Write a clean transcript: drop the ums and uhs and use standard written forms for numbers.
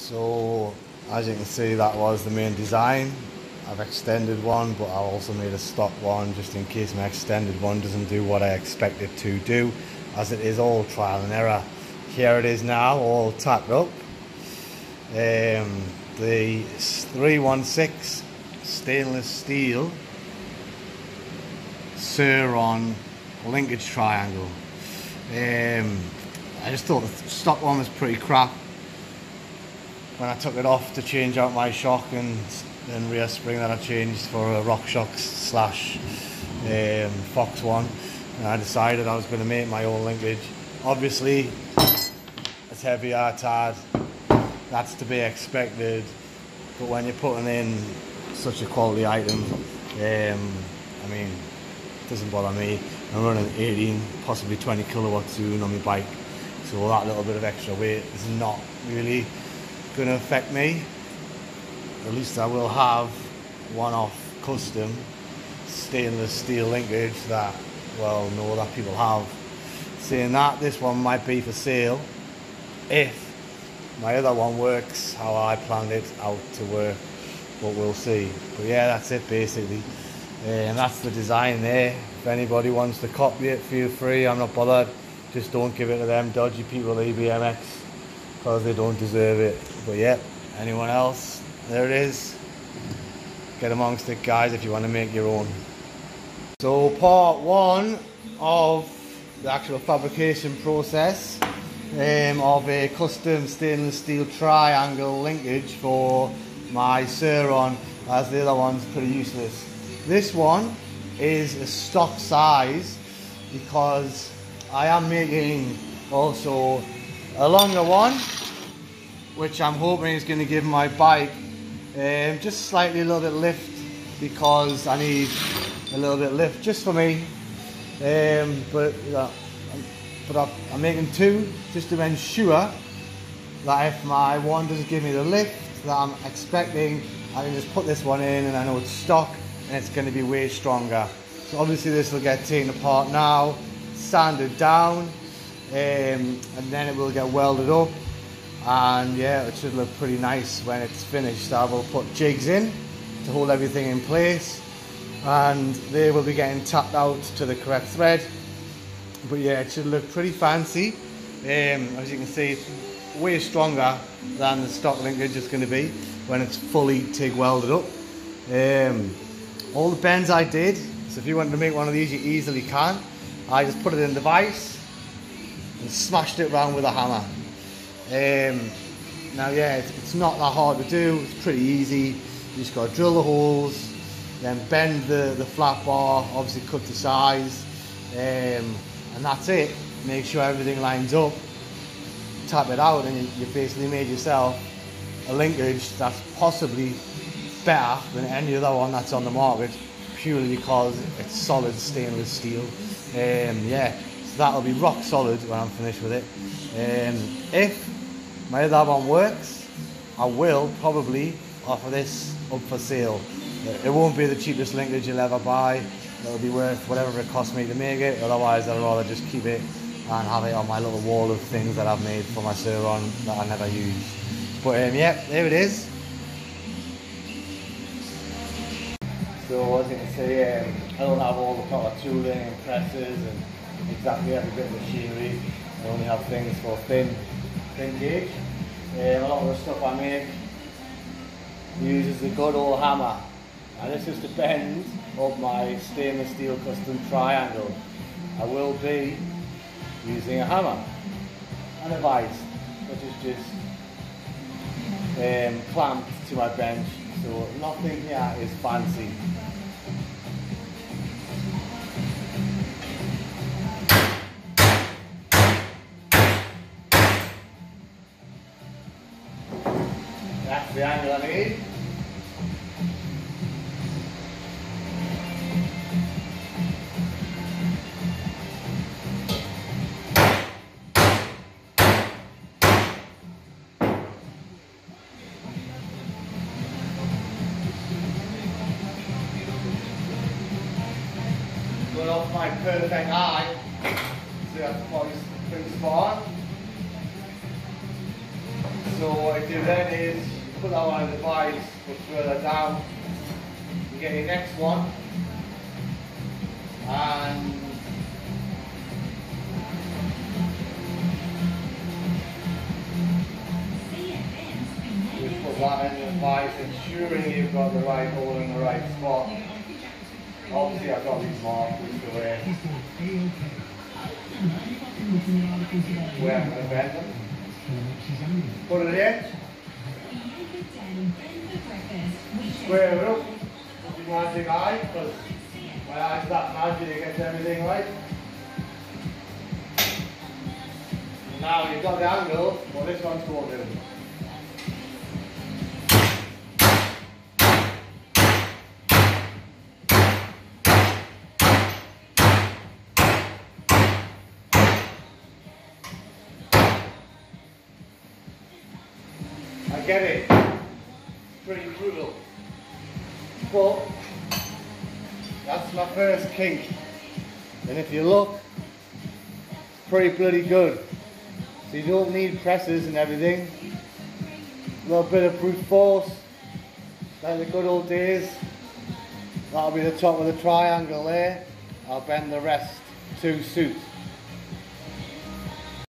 So as you can see, that was the main design. I've extended one, but I also made a stock one just in case my extended one doesn't do what I expect it to do, as it is all trial and error. Here it is now, all tacked up. The 316 stainless steel surron linkage triangle. I just thought the stock one was pretty crap. When I took it off to change out my shock and rear spring that I changed for a RockShox slash Fox one, and I decided I was going to make my own linkage. Obviously it's heavy hard, that's to be expected, but when you're putting in such a quality item, I mean, it doesn't bother me. I'm running 18, possibly 20 kilowatt soon on my bike, so that little bit of extra weight is not really going to affect me. At least I will have one-off custom stainless steel linkage that, well, know that people have. Saying that, this one might be for sale if my other one works how I planned it out to work, but we'll see. But yeah, that's it basically, and that's the design there. If anybody wants to copy it, feel free, I'm not bothered. Just don't give it to them dodgy people at EBMX, because they don't deserve it. But yeah, anyone else, there it is. Get amongst it, guys, if you want to make your own. So part one of the actual fabrication process of a custom stainless steel triangle linkage for my surron, as the other one's pretty useless. This one is a stock size because I am making also a longer one, which I'm hoping is going to give my bike just slightly a little bit lift, because I need a little bit of lift just for me. But I'm making two just to ensure that if my one doesn't give me the lift that I'm expecting, I can just put this one in and I know it's stock and it's going to be way stronger. So obviously this will get taken apart now, sanded down, and then it will get welded up, and yeah, it should look pretty nice when it's finished. I will put jigs in to hold everything in place, and they will be getting tapped out to the correct thread. But yeah, it should look pretty fancy. As you can see, it's way stronger than the stock linkage is going to be when it's fully TIG welded up. All the bends I did, so if you wanted to make one of these, you easily can. I just put it in the vise and smashed it around with a hammer. Now yeah, it's not that hard to do, it's pretty easy. You just got to drill the holes, then bend the flat bar, obviously cut to size, and that's it. Make sure everything lines up, tap it out, and you basically made yourself a linkage that's possibly better than any other one that's on the market, purely because it's solid stainless steel. Yeah, so that'll be rock solid when I'm finished with it. If my other one works, I will probably offer this up for sale. It won't be the cheapest linkage you'll ever buy. It'll be worth whatever it costs me to make it. Otherwise, I'd rather just keep it and have it on my little wall of things that I've made for my surron that I never use. But yeah, there it is. So as you can see, I don't have all the proper tooling and presses and exactly every bit of machinery. I only have things for thin gauge. A lot of the stuff I make uses the good old hammer, and this is to bend up my stainless steel custom triangle. I will be using a hammer and a vise, which is just clamped to my bench, so nothing here is fancy. That's the angle I need. Going off my perfect eye, so that's probably pretty spot on. So what I do then is put that one in the vise, put further down, you get your next one, and you put that in the vise, ensuring you've got the right hole in the right spot. Obviously I've got these markers to where I'm going to bend them. Put it in. Square it up with your magic eye, because my eye's that magic, it gets everything right. Now you've got the angle, well this one's going to do. I get it, pretty brutal, but that's my first kink, and if you look, it's pretty bloody good. So you don't need presses and everything, a little bit of brute force, like the good old days. That'll be the top of the triangle there, I'll bend the rest to suit.